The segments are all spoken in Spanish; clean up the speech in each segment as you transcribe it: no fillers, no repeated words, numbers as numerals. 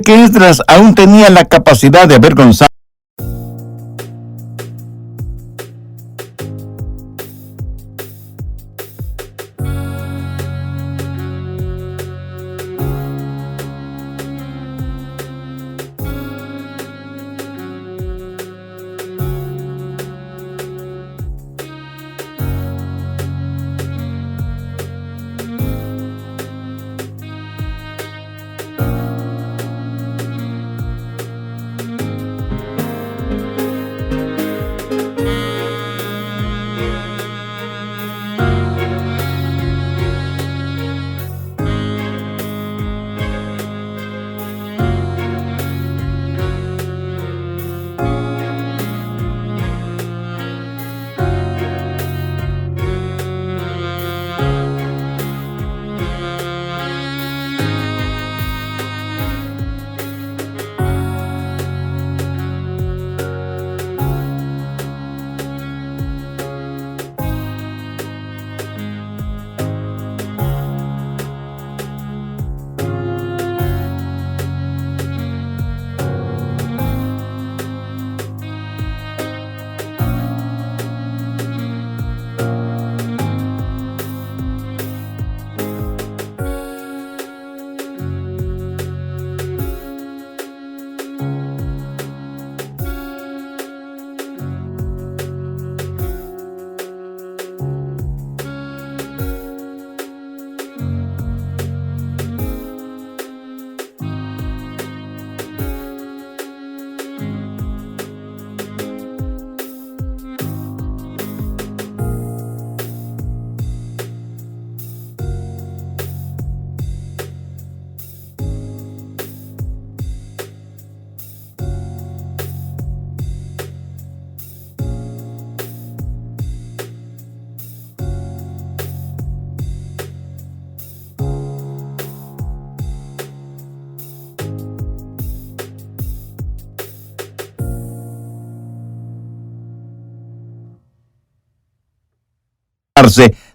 que Esdras aún tenía la capacidad de avergonzar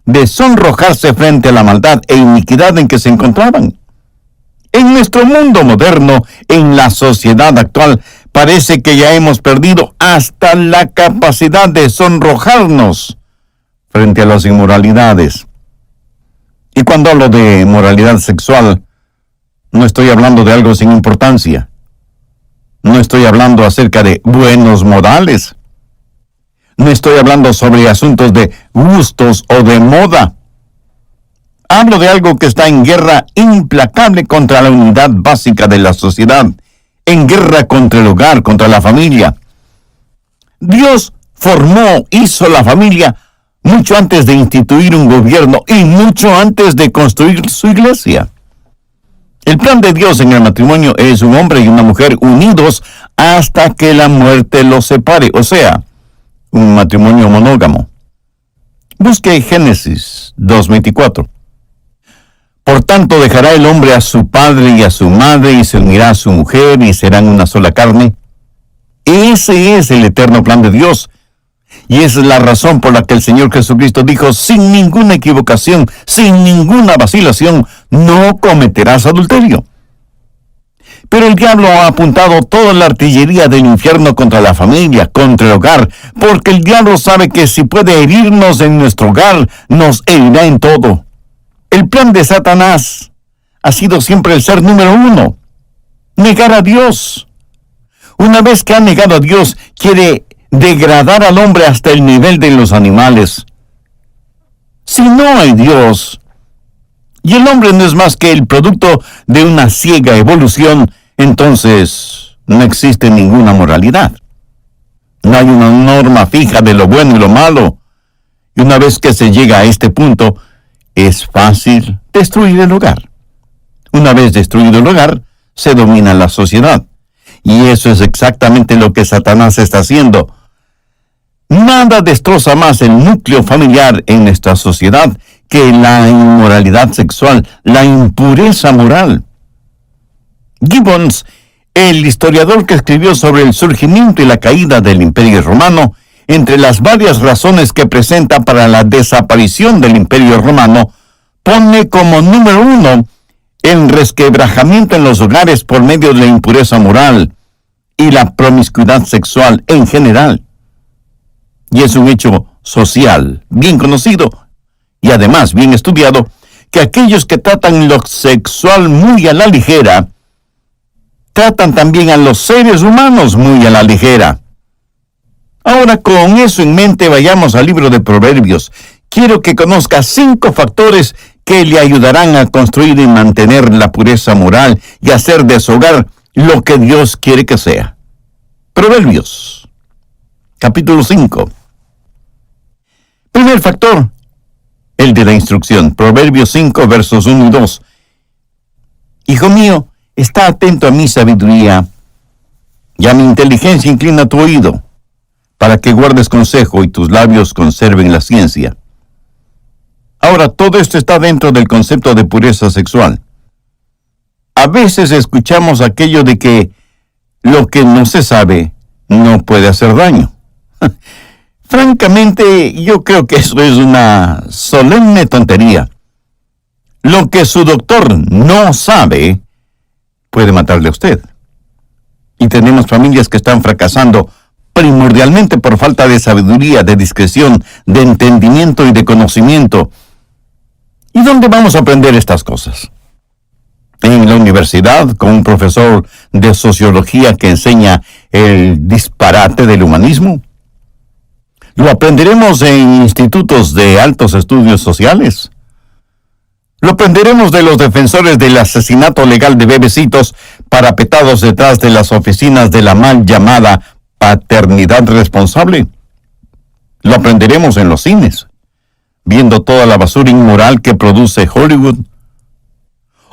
de sonrojarse frente a la maldad e iniquidad en que se encontraban. En nuestro mundo moderno, en la sociedad actual, parece que ya hemos perdido hasta la capacidad de sonrojarnos frente a las inmoralidades. Y cuando hablo de moralidad sexual, no estoy hablando de algo sin importancia. No estoy hablando acerca de buenos modales. No estoy hablando sobre asuntos de gustos o de moda. Hablo de algo que está en guerra implacable contra la unidad básica de la sociedad, en guerra contra el hogar, contra la familia. Dios hizo la familia mucho antes de instituir un gobierno y mucho antes de construir su iglesia. El plan de Dios en el matrimonio es un hombre y una mujer unidos hasta que la muerte los separe, o sea, un matrimonio monógamo. Busque Génesis 2:24. Por tanto dejará el hombre a su padre y a su madre y se unirá a su mujer y serán una sola carne. Ese es el eterno plan de Dios. Y esa es la razón por la que el Señor Jesucristo dijo sin ninguna equivocación, sin ninguna vacilación, no cometerás adulterio. Pero el diablo ha apuntado toda la artillería del infierno contra la familia, contra el hogar, porque el diablo sabe que si puede herirnos en nuestro hogar, nos herirá en todo. El plan de Satanás ha sido siempre el ser número uno, negar a Dios. Una vez que ha negado a Dios, quiere degradar al hombre hasta el nivel de los animales. Si no hay Dios, y el hombre no es más que el producto de una ciega evolución, entonces no existe ninguna moralidad. No hay una norma fija de lo bueno y lo malo. Y una vez que se llega a este punto, es fácil destruir el hogar. Una vez destruido el hogar, se domina la sociedad. Y eso es exactamente lo que Satanás está haciendo. Nada destroza más el núcleo familiar en nuestra sociedad que la inmoralidad sexual, la impureza moral. Gibbons, el historiador que escribió sobre el surgimiento y la caída del Imperio Romano, entre las varias razones que presenta para la desaparición del Imperio Romano, pone como número 1 el resquebrajamiento en los hogares por medio de la impureza moral y la promiscuidad sexual en general. Y es un hecho social bien conocido y además bien estudiado que aquellos que tratan lo sexual muy a la ligera, tratan también a los seres humanos muy a la ligera. Ahora, con eso en mente, vayamos al libro de Proverbios. Quiero que conozca 5 factores que le ayudarán a construir y mantener la pureza moral y hacer de su hogar lo que Dios quiere que sea. Proverbios, capítulo 5. Primer factor, el de la instrucción. Proverbios 5, versos 1 y 2. Hijo mío, está atento a mi sabiduría, y a mi inteligencia inclina tu oído, para que guardes consejo y tus labios conserven la ciencia. Ahora, todo esto está dentro del concepto de pureza sexual. A veces escuchamos aquello de que lo que no se sabe no puede hacer daño. Francamente, yo creo que eso es una solemne tontería. Lo que su doctor no sabe puede matarle a usted. Y tenemos familias que están fracasando primordialmente por falta de sabiduría, de discreción, de entendimiento y de conocimiento. ¿Y dónde vamos a aprender estas cosas? En la universidad, con un profesor de sociología que enseña el disparate del humanismo. Lo aprenderemos en institutos de altos estudios sociales. Lo aprenderemos de los defensores del asesinato legal de bebecitos parapetados detrás de las oficinas de la mal llamada paternidad responsable. Lo aprenderemos en los cines, viendo toda la basura inmoral que produce Hollywood.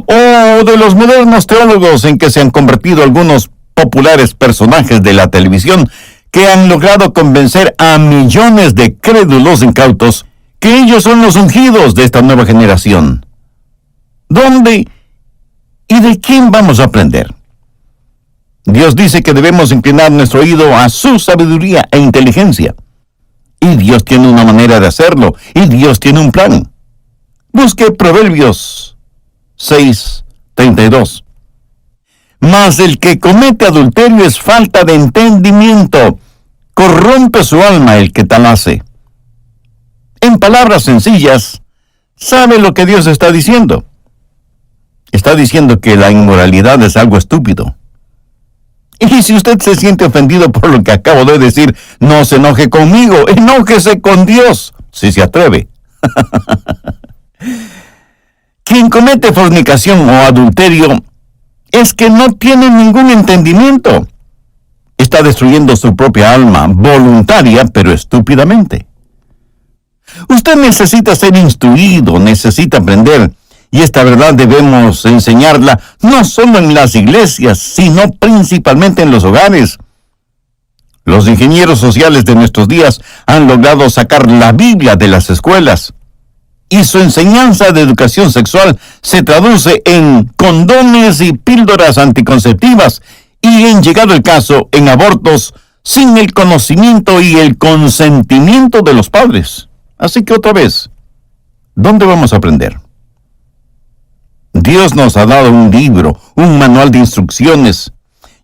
O de los modernos teólogos en que se han convertido algunos populares personajes de la televisión que han logrado convencer a millones de crédulos incautos que ellos son los ungidos de esta nueva generación. ¿Dónde y de quién vamos a aprender? Dios dice que debemos inclinar nuestro oído a su sabiduría e inteligencia. Y Dios tiene una manera de hacerlo, y Dios tiene un plan. Busque Proverbios 6:32. Mas el que comete adulterio es falta de entendimiento, corrompe su alma el que tal hace. En palabras sencillas, ¿sabe lo que Dios está diciendo? Está diciendo que la inmoralidad es algo estúpido. Y si usted se siente ofendido por lo que acabo de decir, no se enoje conmigo, enójese con Dios, si se atreve. Quien comete fornicación o adulterio es que no tiene ningún entendimiento. Está destruyendo su propia alma, voluntaria pero estúpidamente. Usted necesita ser instruido, necesita aprender. Y esta verdad debemos enseñarla no solo en las iglesias, sino principalmente en los hogares. Los ingenieros sociales de nuestros días han logrado sacar la Biblia de las escuelas. Y su enseñanza de educación sexual se traduce en condones y píldoras anticonceptivas y, en llegado el caso, en abortos sin el conocimiento y el consentimiento de los padres. Así que otra vez, ¿dónde vamos a aprender? Dios nos ha dado un libro, un manual de instrucciones.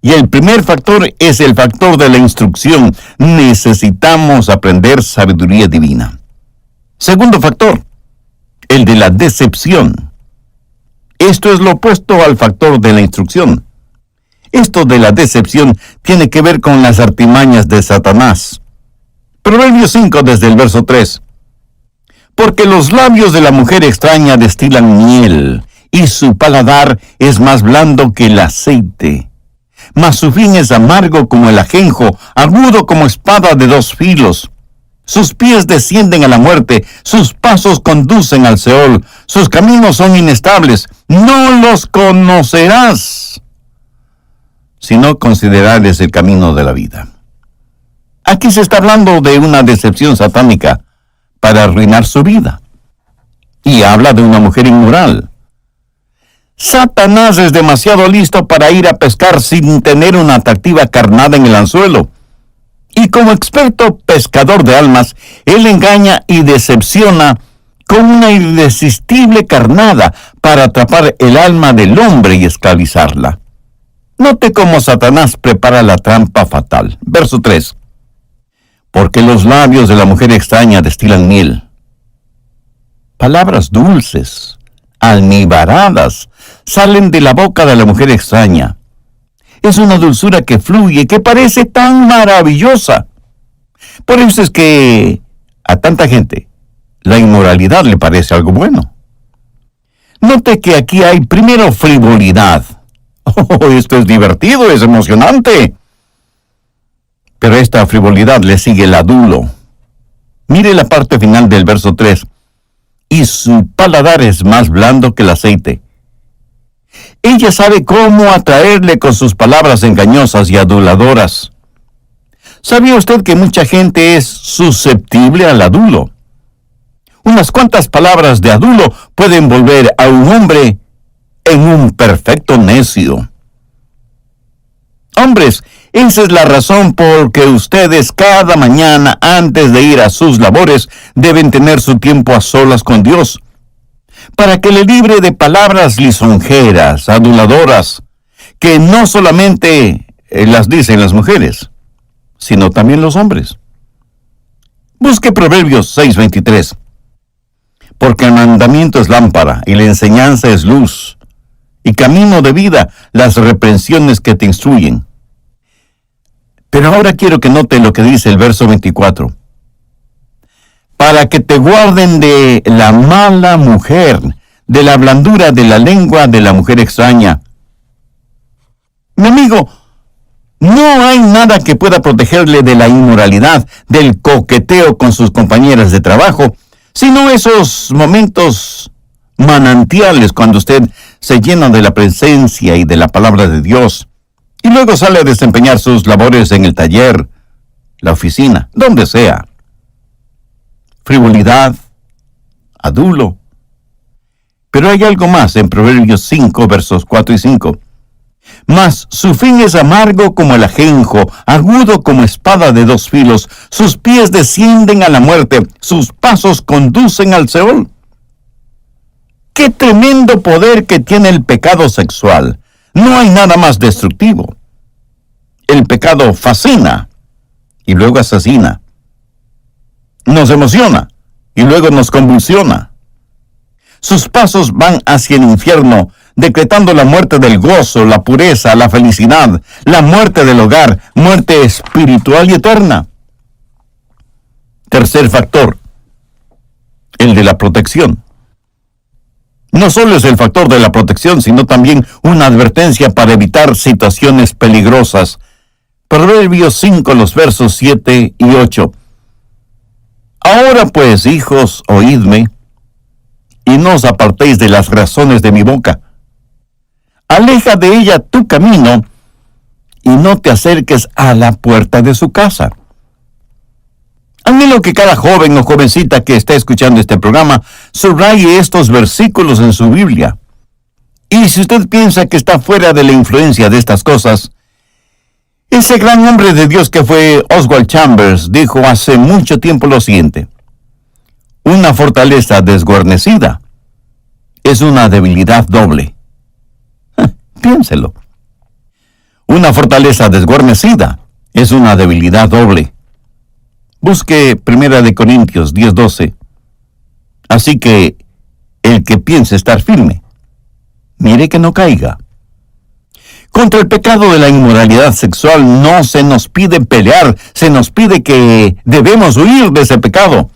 Y el primer factor es el factor de la instrucción. Necesitamos aprender sabiduría divina. Segundo factor, el de la decepción. Esto es lo opuesto al factor de la instrucción. Esto de la decepción tiene que ver con las artimañas de Satanás. Proverbios 5, desde el verso 3. Porque los labios de la mujer extraña destilan miel, y su paladar es más blando que el aceite. Mas su fin es amargo como el ajenjo, agudo como espada de 2 filos. Sus pies descienden a la muerte, sus pasos conducen al Seol, sus caminos son inestables. No los conocerás, si no considerares el camino de la vida. Aquí se está hablando de una decepción satánica para arruinar su vida. Y habla de una mujer inmoral. Satanás es demasiado listo para ir a pescar sin tener una atractiva carnada en el anzuelo. Y como experto pescador de almas, él engaña y decepciona con una irresistible carnada para atrapar el alma del hombre y esclavizarla. Note cómo Satanás prepara la trampa fatal. Verso 3. Porque los labios de la mujer extraña destilan miel. Palabras dulces, almibaradas, salen de la boca de la mujer extraña. Es una dulzura que fluye, que parece tan maravillosa. Por eso es que a tanta gente la inmoralidad le parece algo bueno. Note que aquí hay primero frivolidad. Oh, esto es divertido, es emocionante. Pero a esta frivolidad le sigue el adulo. Mire la parte final del verso 3. Y su paladar es más blando que el aceite. Ella sabe cómo atraerle con sus palabras engañosas y aduladoras. ¿Sabía usted que mucha gente es susceptible al adulo? Unas cuantas palabras de adulo pueden volver a un hombre en un perfecto necio. Hombres, esa es la razón por que ustedes cada mañana antes de ir a sus labores deben tener su tiempo a solas con Dios, para que le libre de palabras lisonjeras, aduladoras, que no solamente las dicen las mujeres, sino también los hombres. Busque Proverbios 6:23. Porque el mandamiento es lámpara y la enseñanza es luz, y camino de vida las reprensiones que te instruyen. Pero ahora quiero que note lo que dice el verso 24. Para que te guarden de la mala mujer, de la blandura de la lengua de la mujer extraña. Mi amigo, no hay nada que pueda protegerle de la inmoralidad, del coqueteo con sus compañeras de trabajo, sino esos momentos manantiales cuando usted se llena de la presencia y de la palabra de Dios, y luego sale a desempeñar sus labores en el taller, la oficina, donde sea. Frivolidad, adulo. Pero hay algo más en Proverbios 5, versos 4 y 5. Mas su fin es amargo como el ajenjo, agudo como espada de dos filos. Sus pies descienden a la muerte, sus pasos conducen al Seol. ¡Qué tremendo poder que tiene el pecado sexual! No hay nada más destructivo. El pecado fascina y luego asesina. Nos emociona y luego nos convulsiona. Sus pasos van hacia el infierno, decretando la muerte del gozo, la pureza, la felicidad, la muerte del hogar, muerte espiritual y eterna. Tercer factor, el de la protección. No solo es el factor de la protección, sino también una advertencia para evitar situaciones peligrosas. Proverbios 5, los versos 7 y 8. Ahora pues, hijos, oídme, y no os apartéis de las razones de mi boca. Aleja de ella tu camino, y no te acerques a la puerta de su casa. Anhelo que cada joven o jovencita que esté escuchando este programa subraye estos versículos en su Biblia. Y si usted piensa que está fuera de la influencia de estas cosas, ese gran hombre de Dios que fue Oswald Chambers dijo hace mucho tiempo lo siguiente: una fortaleza desguarnecida es una debilidad doble. Piénselo. Una fortaleza desguarnecida es una debilidad doble. Busque 1 Corintios 10:12. Así que el que piense estar firme, mire que no caiga. Contra el pecado de la inmoralidad sexual no se nos pide pelear, se nos pide que debemos huir de ese pecado.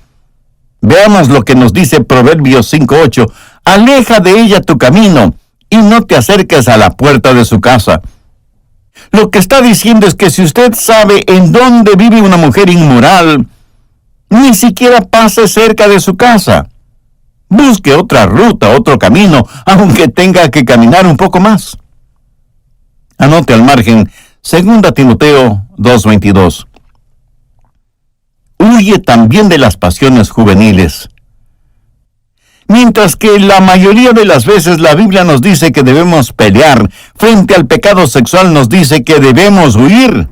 Veamos lo que nos dice Proverbios 5:8. Aleja de ella tu camino y no te acerques a la puerta de su casa. Lo que está diciendo es que si usted sabe en dónde vive una mujer inmoral, ni siquiera pase cerca de su casa. Busque otra ruta, otro camino, aunque tenga que caminar un poco más. Anote al margen 2 Timoteo 2:22. Huye también de las pasiones juveniles. Mientras que la mayoría de las veces la Biblia nos dice que debemos pelear, frente al pecado sexual nos dice que debemos huir.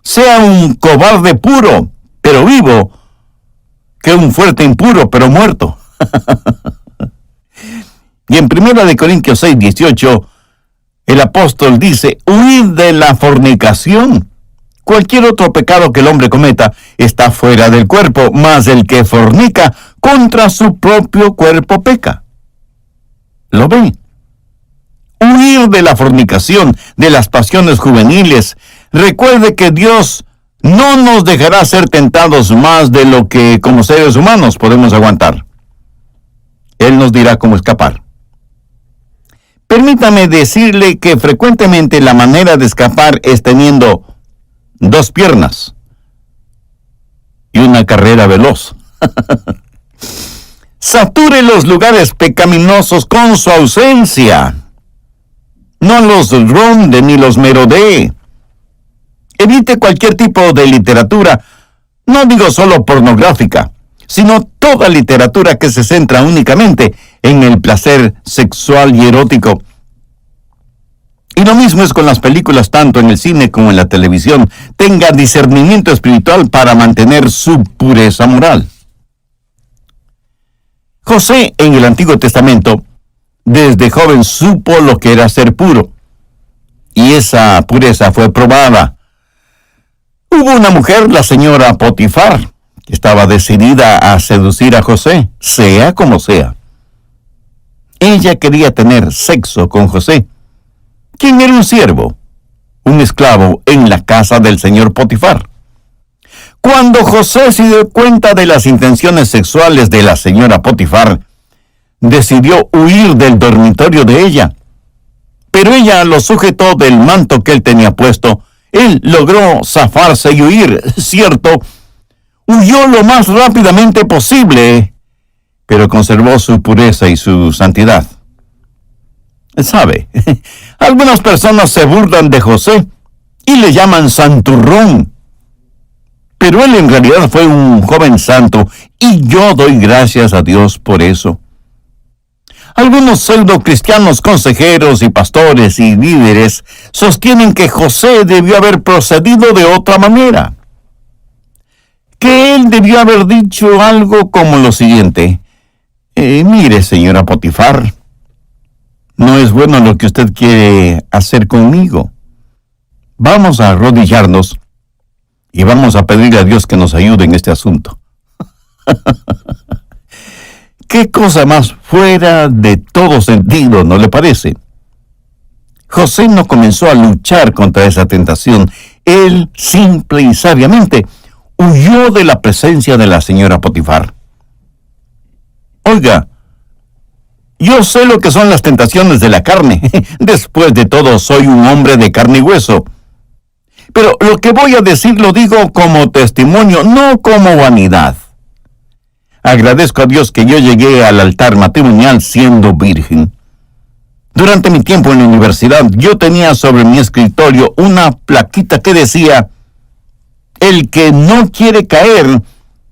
Sea un cobarde puro, pero vivo, que un fuerte impuro, pero muerto. Y en 1 Corintios 6:18, el apóstol dice, huid de la fornicación. Cualquier otro pecado que el hombre cometa está fuera del cuerpo, mas el que fornica contra su propio cuerpo peca. ¿Lo ve? Huir de la fornicación, de las pasiones juveniles. Recuerde que Dios no nos dejará ser tentados más de lo que como seres humanos podemos aguantar. Él nos dirá cómo escapar. Permítame decirle que frecuentemente la manera de escapar es teniendo 2 piernas y una carrera veloz. Sature los lugares pecaminosos con su ausencia. No los ronde ni los merodee. Evite cualquier tipo de literatura, no digo solo pornográfica, sino toda literatura que se centra únicamente en el placer sexual y erótico. Y lo mismo es con las películas, tanto en el cine como en la televisión. Tenga discernimiento espiritual para mantener su pureza moral. José, en el Antiguo Testamento, desde joven supo lo que era ser puro. Y esa pureza fue probada. Hubo una mujer, la señora Potifar, que estaba decidida a seducir a José, sea como sea. Ella quería tener sexo con José, quien era un siervo, un esclavo en la casa del señor Potifar. Cuando José se dio cuenta de las intenciones sexuales de la señora Potifar, decidió huir del dormitorio de ella. Pero ella lo sujetó del manto que él tenía puesto. Él logró zafarse y huir, cierto, huyó lo más rápidamente posible, pero conservó su pureza y su santidad. ¿Sabe? Algunas personas se burlan de José y le llaman santurrón. Pero él en realidad fue un joven santo y yo doy gracias a Dios por eso. Algunos pseudo-cristianos consejeros y pastores y líderes sostienen que José debió haber procedido de otra manera. Que él debió haber dicho algo como lo siguiente. Mire, señora Potifar, no es bueno lo que usted quiere hacer conmigo. Vamos a arrodillarnos y vamos a pedirle a Dios que nos ayude en este asunto. ¿Qué cosa más fuera de todo sentido, no le parece? José no comenzó a luchar contra esa tentación. Él simple y sabiamente huyó de la presencia de la señora Potifar. Oiga, yo sé lo que son las tentaciones de la carne. Después de todo, soy un hombre de carne y hueso. Pero lo que voy a decir lo digo como testimonio, no como vanidad. Agradezco a Dios que yo llegué al altar matrimonial siendo virgen. Durante mi tiempo en la universidad, yo tenía sobre mi escritorio una plaquita que decía, el que no quiere caer,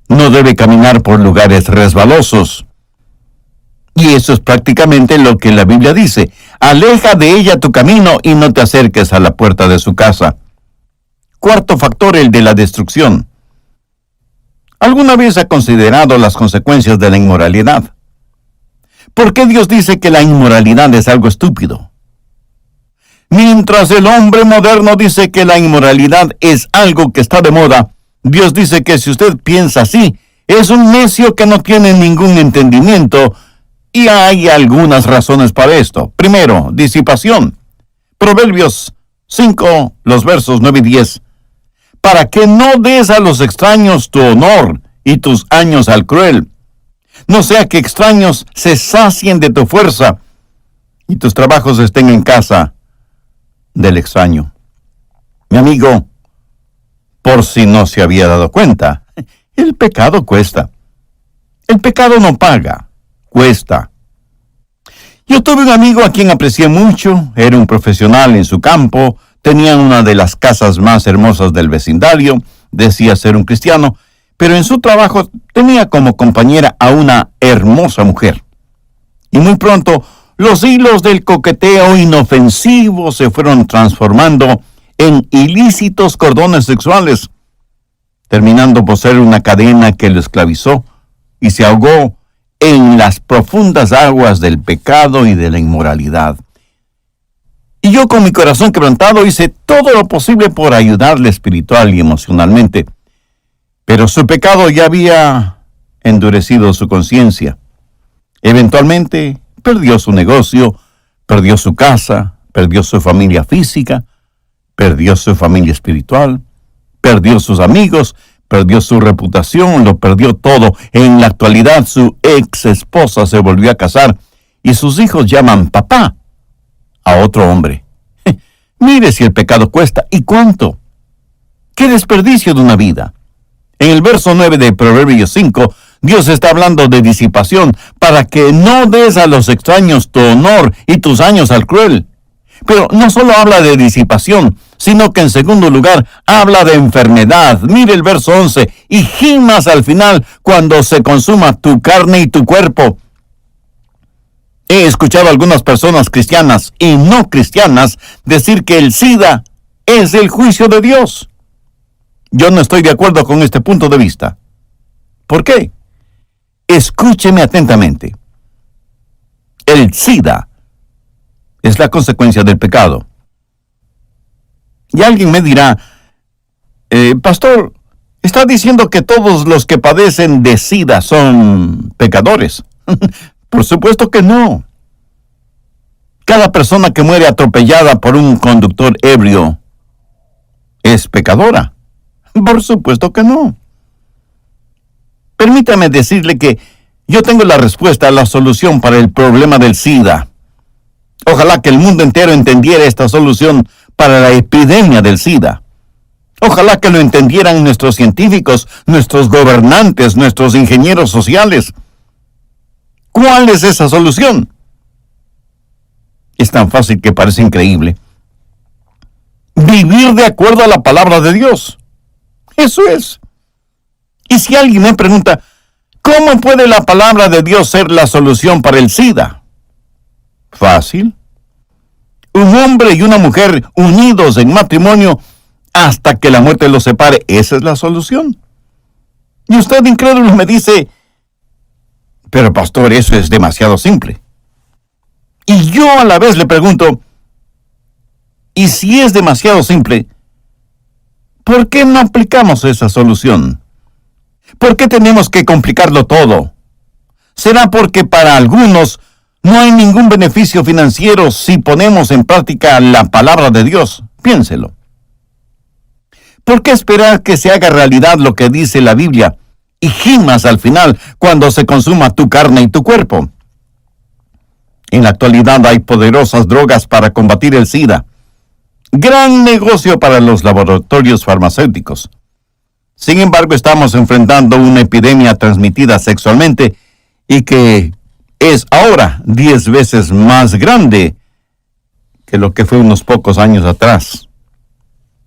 no debe caminar por lugares resbalosos. Y eso es prácticamente lo que la Biblia dice. Aleja de ella tu camino y no te acerques a la puerta de su casa. Cuarto factor, el de la destrucción. ¿Alguna vez ha considerado las consecuencias de la inmoralidad? ¿Por qué Dios dice que la inmoralidad es algo estúpido? Mientras el hombre moderno dice que la inmoralidad es algo que está de moda, Dios dice que si usted piensa así, es un necio que no tiene ningún entendimiento. Y hay algunas razones para esto. Primero, disipación. Proverbios 5, los versos 9 y 10. Para que no des a los extraños tu honor y tus años al cruel. No sea que extraños se sacien de tu fuerza y tus trabajos estén en casa del extraño. Mi amigo, por si no se había dado cuenta, el pecado cuesta. El pecado no paga. Cuesta. Yo tuve un amigo a quien aprecié mucho, era un profesional en su campo, tenía una de las casas más hermosas del vecindario, decía ser un cristiano, pero en su trabajo tenía como compañera a una hermosa mujer. Y muy pronto, los hilos del coqueteo inofensivo se fueron transformando en ilícitos cordones sexuales, terminando por ser una cadena que lo esclavizó y se ahogó en las profundas aguas del pecado y de la inmoralidad. Y yo con mi corazón quebrantado hice todo lo posible por ayudarle espiritual y emocionalmente. Pero su pecado ya había endurecido su conciencia. Eventualmente perdió su negocio, perdió su casa, perdió su familia física, perdió su familia espiritual, perdió sus amigos, perdió su reputación, lo perdió todo. En la actualidad su ex esposa se volvió a casar y sus hijos llaman papá a otro hombre. Mire si el pecado cuesta. ¿Y cuánto? ¡Qué desperdicio de una vida! En el verso 9 de Proverbios 5, Dios está hablando de disipación para que no des a los extraños tu honor y tus años al cruel. Pero no solo habla de disipación, sino que en segundo lugar habla de enfermedad. Mire el verso 11, y gimas al final cuando se consuma tu carne y tu cuerpo. He escuchado a algunas personas cristianas y no cristianas decir que el SIDA es el juicio de Dios. Yo no estoy de acuerdo con este punto de vista. ¿Por qué? Escúcheme atentamente. El SIDA es la consecuencia del pecado. Y alguien me dirá, pastor, ¿está diciendo que todos los que padecen de SIDA son pecadores? Por supuesto que no. Cada persona que muere atropellada por un conductor ebrio es pecadora. Por supuesto que no. Permítame decirle que yo tengo la respuesta, la solución para el problema del SIDA. Ojalá que el mundo entero entendiera esta solución para la epidemia del SIDA. Ojalá que lo entendieran nuestros científicos, nuestros gobernantes, nuestros ingenieros sociales. ¿Cuál es esa solución? Es tan fácil que parece increíble. Vivir de acuerdo a la palabra de Dios. Eso es. Y si alguien me pregunta, ¿cómo puede la palabra de Dios ser la solución para el SIDA? Fácil. Un hombre y una mujer unidos en matrimonio hasta que la muerte los separe. Esa es la solución. Y usted, incrédulo, me dice, pero pastor, eso es demasiado simple. Y yo a la vez le pregunto, ¿y si es demasiado simple, por qué no aplicamos esa solución? ¿Por qué tenemos que complicarlo todo? ¿Será porque para algunos no hay ningún beneficio financiero si ponemos en práctica la palabra de Dios? Piénselo. ¿Por qué esperar que se haga realidad lo que dice la Biblia y gimas al final cuando se consuma tu carne y tu cuerpo? En la actualidad hay poderosas drogas para combatir el SIDA. Gran negocio para los laboratorios farmacéuticos. Sin embargo, estamos enfrentando una epidemia transmitida sexualmente y que es ahora 10 veces más grande que lo que fue unos pocos años atrás.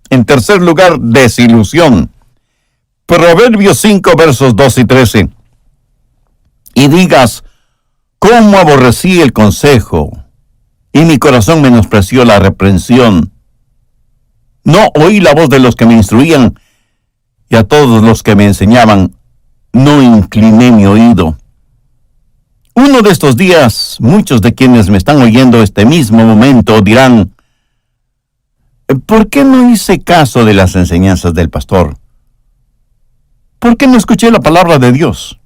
En tercer lugar, desilusión. Proverbios 5, versos 2 y 13. Y digas, ¿cómo aborrecí el consejo? Y mi corazón menospreció la reprensión. No oí la voz de los que me instruían, y a todos los que me enseñaban, no incliné mi oído. Uno de estos días, muchos de quienes me están oyendo este mismo momento dirán, ¿por qué no hice caso de las enseñanzas del pastor? ¿Por qué no escuché la palabra de Dios?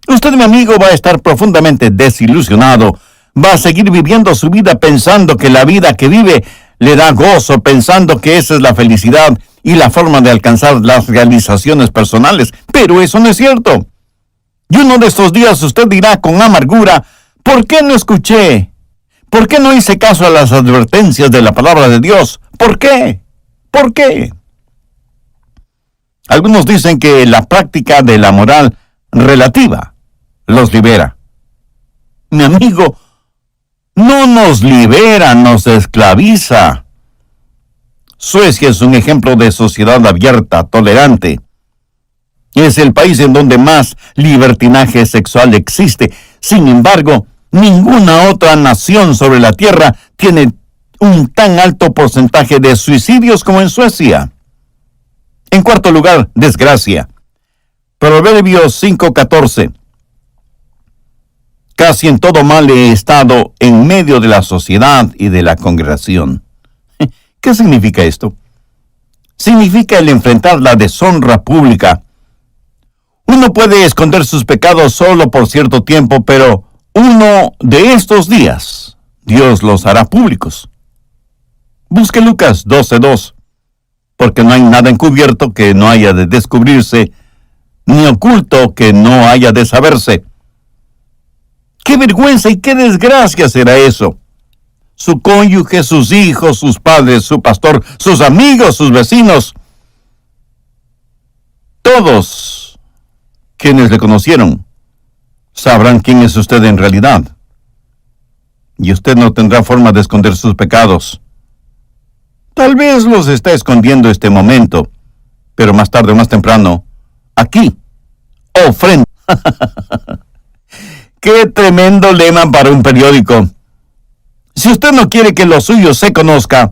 Usted, mi amigo, va a estar profundamente desilusionado. Va a seguir viviendo su vida pensando que la vida que vive le da gozo, pensando que esa es la felicidad y la forma de alcanzar las realizaciones personales. Pero eso no es cierto. Y uno de estos días usted dirá con amargura, ¿por qué no escuché? ¿Por qué no hice caso a las advertencias de la palabra de Dios? ¿Por qué? ¿Por qué? Algunos dicen que la práctica de la moral relativa los libera. Mi amigo, no nos libera, nos esclaviza. Suecia es un ejemplo de sociedad abierta, tolerante. Es el país en donde más libertinaje sexual existe. Sin embargo, ninguna otra nación sobre la tierra tiene un tan alto porcentaje de suicidios como en Suecia. En cuarto lugar, desgracia. Proverbios 5:14. Casi en todo mal he estado en medio de la sociedad y de la congregación. ¿Qué significa esto? Significa el enfrentar la deshonra pública. Uno puede esconder sus pecados solo por cierto tiempo, pero uno de estos días Dios los hará públicos. Busque Lucas 12:2, porque no hay nada encubierto que no haya de descubrirse, ni oculto que no haya de saberse. ¡Qué vergüenza y qué desgracia será eso! Su cónyuge, sus hijos, sus padres, su pastor, sus amigos, sus vecinos, todos quienes le conocieron, sabrán quién es usted en realidad. Y usted no tendrá forma de esconder sus pecados. Tal vez los está escondiendo este momento, pero más tarde o más temprano, aquí, frente. ¡Qué tremendo lema para un periódico! Si usted no quiere que lo suyo se conozca,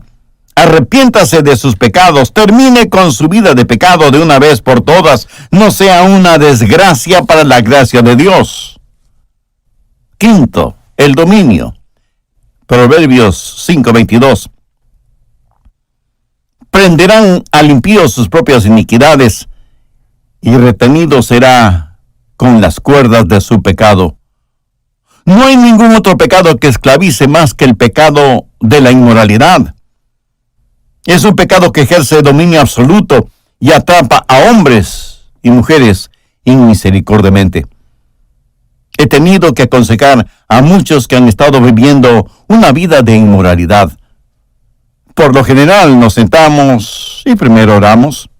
arrepiéntase de sus pecados, termine con su vida de pecado de una vez por todas, no sea una desgracia para la gracia de Dios. Quinto, el dominio. Proverbios 5:22. Prenderán al impío sus propias iniquidades, y retenido será con las cuerdas de su pecado. No hay ningún otro pecado que esclavice más que el pecado de la inmoralidad. Es un pecado que ejerce dominio absoluto y atrapa a hombres y mujeres inmisericordiamente. He tenido que aconsejar a muchos que han estado viviendo una vida de inmoralidad. Por lo general nos sentamos y primero oramos.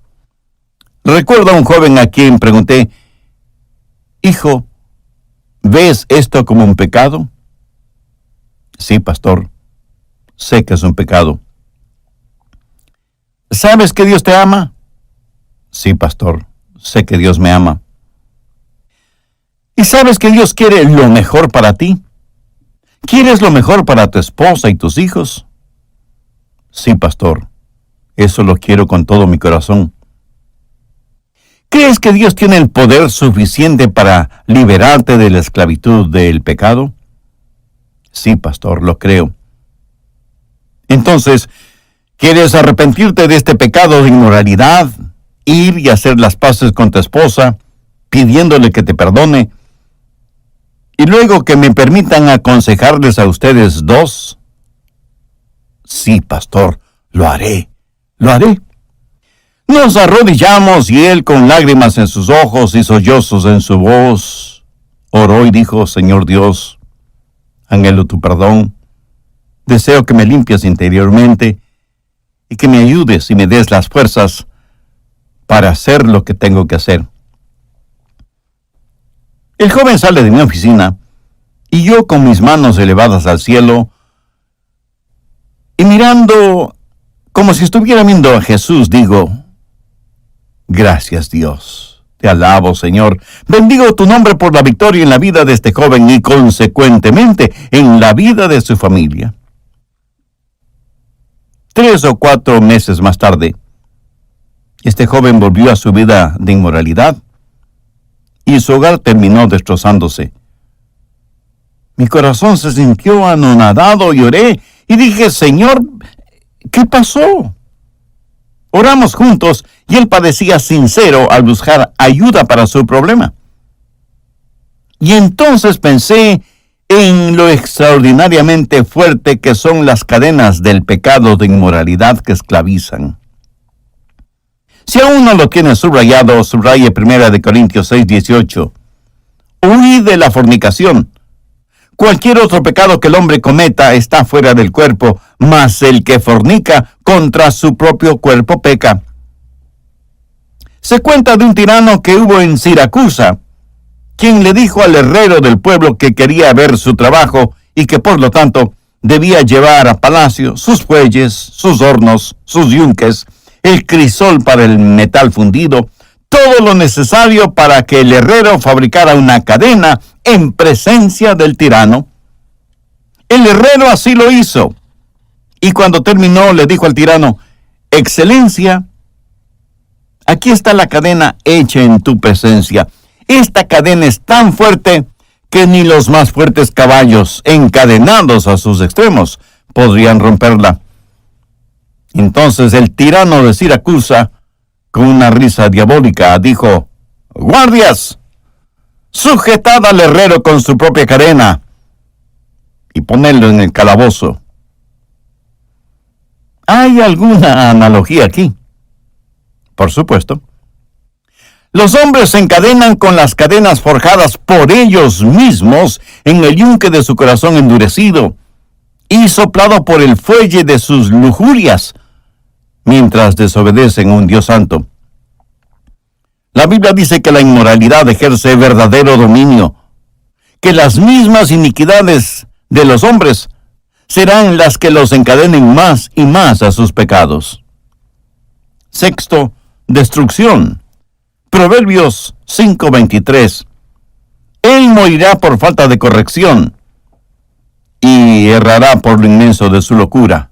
Recuerdo a un joven a quien pregunté: hijo, ¿ves esto como un pecado? Sí, pastor, sé que es un pecado. ¿Sabes que Dios te ama? Sí, pastor, sé que Dios me ama. ¿Y sabes que Dios quiere lo mejor para ti? ¿Quieres lo mejor para tu esposa y tus hijos? Sí, pastor, eso lo quiero con todo mi corazón. ¿Crees que Dios tiene el poder suficiente para liberarte de la esclavitud del pecado? Sí, pastor, lo creo. Entonces, ¿quieres arrepentirte de este pecado de inmoralidad? Ir y hacer las paces con tu esposa, pidiéndole que te perdone, y luego que me permitan aconsejarles a ustedes dos. Sí, pastor, lo haré. Nos arrodillamos y él, con lágrimas en sus ojos y sollozos en su voz, oró y dijo: Señor Dios, anhelo tu perdón, deseo que me limpies interiormente y que me ayudes y me des las fuerzas para hacer lo que tengo que hacer. El joven sale de mi oficina y yo, con mis manos elevadas al cielo y mirando como si estuviera viendo a Jesús, digo: gracias, Dios. Te alabo, Señor. Bendigo tu nombre por la victoria en la vida de este joven y, consecuentemente, en la vida de su familia. 3 o 4 meses más tarde, este joven volvió a su vida de inmoralidad y su hogar terminó destrozándose. Mi corazón se sintió anonadado y oré y dije: Señor, ¿qué pasó? Oramos juntos y él parecía sincero al buscar ayuda para su problema. Y entonces pensé en lo extraordinariamente fuerte que son las cadenas del pecado de inmoralidad que esclavizan. Si aún no lo tienes subrayado, subraye 1 Corintios 6:18. Huid de la fornicación. Cualquier otro pecado que el hombre cometa está fuera del cuerpo, mas el que fornica contra su propio cuerpo peca. Se cuenta de un tirano que hubo en Siracusa, quien le dijo al herrero del pueblo que quería ver su trabajo y que por lo tanto debía llevar a palacio sus fuelles, sus hornos, sus yunques, el crisol para el metal fundido, todo lo necesario para que el herrero fabricara una cadena en presencia del tirano. El herrero así lo hizo, y cuando terminó le dijo al tirano: Excelencia, aquí está la cadena hecha en tu presencia. Esta cadena es tan fuerte que ni los más fuertes caballos, encadenados a sus extremos, podrían romperla. Entonces el tirano de Siracusa, con una risa diabólica, dijo: «Guardias, sujetad al herrero con su propia cadena y ponedlo en el calabozo». ¿Hay alguna analogía aquí? Por supuesto. Los hombres se encadenan con las cadenas forjadas por ellos mismos en el yunque de su corazón endurecido y soplado por el fuelle de sus lujurias, mientras desobedecen a un Dios santo. La Biblia dice que la inmoralidad ejerce verdadero dominio, que las mismas iniquidades de los hombres serán las que los encadenen más y más a sus pecados. Sexto, destrucción. Proverbios 5:23. Él morirá por falta de corrección y errará por lo inmenso de su locura.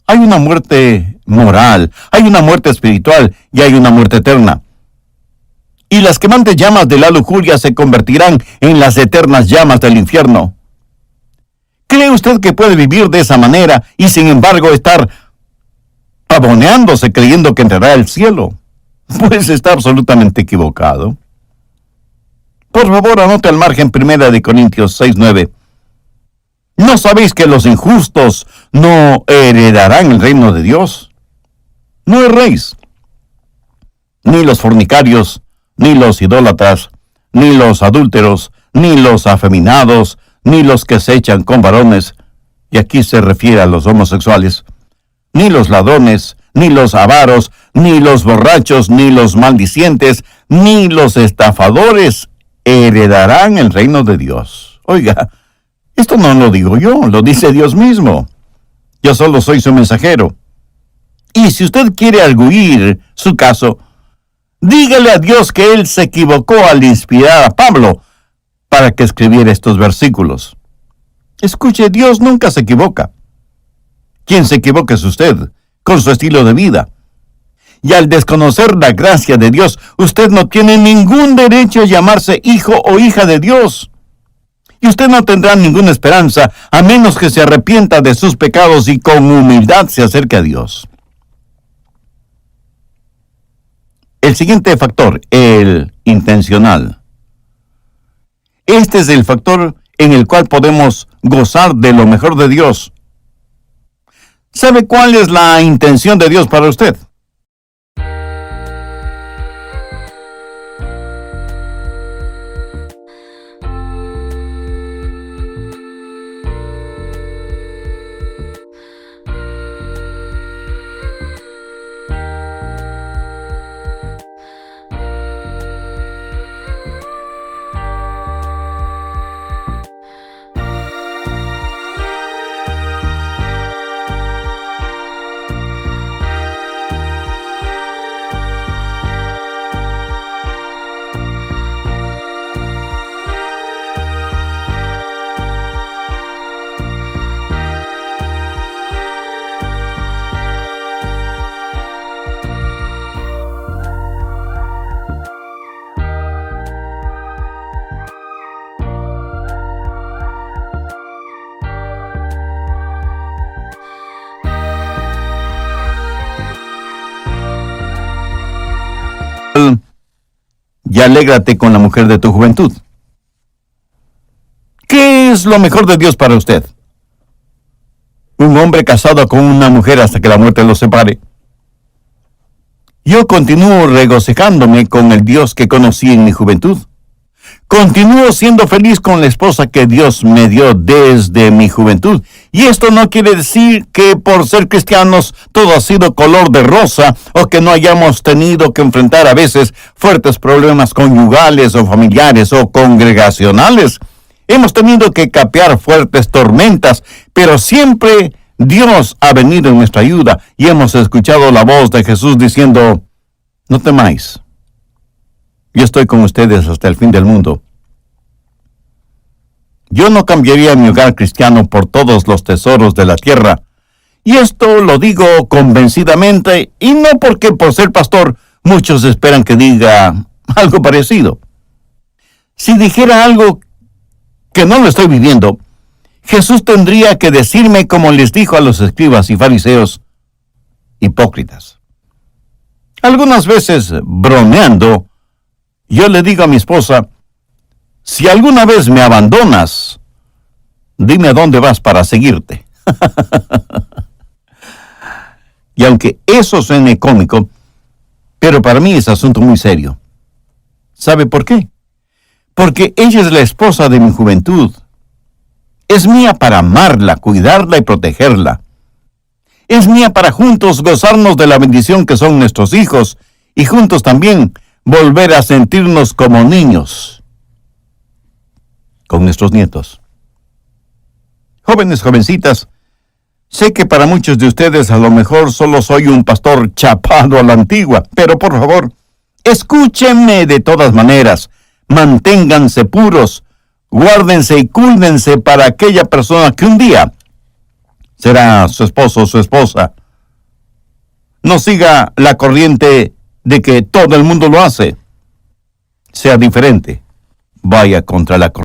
Hay una muerte moral, hay una muerte espiritual y hay una muerte eterna. Y las quemantes llamas de la lujuria se convertirán en las eternas llamas del infierno. ¿Cree usted que puede vivir de esa manera y sin embargo estar pavoneándose creyendo que entrará al cielo? Pues está absolutamente equivocado. Por favor, anote al margen 1 Corintios 6:9. ¿No sabéis que los injustos no heredarán el reino de Dios? No erréis. Ni los fornicarios, ni los idólatras, ni los adúlteros, ni los afeminados, ni los que se echan con varones, y aquí se refiere a los homosexuales, ni los ladrones, ni los avaros, ni los borrachos, ni los maldicientes, ni los estafadores heredarán el reino de Dios. Oiga, esto no lo digo yo, lo dice Dios mismo. Yo solo soy su mensajero. Y si usted quiere arguir su caso, dígale a Dios que Él se equivocó al inspirar a Pablo para que escribiera estos versículos. Escuche, Dios nunca se equivoca. Quien se equivoca es usted, con su estilo de vida. Y al desconocer la gracia de Dios, usted no tiene ningún derecho a llamarse hijo o hija de Dios. Y usted no tendrá ninguna esperanza a menos que se arrepienta de sus pecados y con humildad se acerque a Dios. El siguiente factor, el intencional. Este es el factor en el cual podemos gozar de lo mejor de Dios. ¿Sabe cuál es la intención de Dios para usted? Y alégrate con la mujer de tu juventud. ¿Qué es lo mejor de Dios para usted? Un hombre casado con una mujer hasta que la muerte los separe. Yo continúo regocijándome con el Dios que conocí en mi juventud. Continúo siendo feliz con la esposa que Dios me dio desde mi juventud. Y esto no quiere decir que por ser cristianos todo ha sido color de rosa o que no hayamos tenido que enfrentar a veces fuertes problemas conyugales o familiares o congregacionales. Hemos tenido que capear fuertes tormentas, pero siempre Dios ha venido en nuestra ayuda y hemos escuchado la voz de Jesús diciendo: no temáis. Yo estoy con ustedes hasta el fin del mundo. Yo no cambiaría mi hogar cristiano por todos los tesoros de la tierra. Y esto lo digo convencidamente, y no porque por ser pastor muchos esperan que diga algo parecido. Si dijera algo que no lo estoy viviendo, Jesús tendría que decirme como les dijo a los escribas y fariseos, hipócritas. Algunas veces, bromeando, yo le digo a mi esposa, si alguna vez me abandonas, dime a dónde vas para seguirte. Y aunque eso suene cómico, pero para mí es asunto muy serio. ¿Sabe por qué? Porque ella es la esposa de mi juventud. Es mía para amarla, cuidarla y protegerla. Es mía para juntos gozarnos de la bendición que son nuestros hijos y juntos también volver a sentirnos como niños con nuestros nietos. Jóvenes, jovencitas, sé que para muchos de ustedes a lo mejor solo soy un pastor chapado a la antigua, pero por favor, escúchenme de todas maneras, manténganse puros, guárdense y cúldense para aquella persona que un día será su esposo o su esposa. No siga la corriente de que todo el mundo lo hace. Sea diferente. Vaya contra la corriente.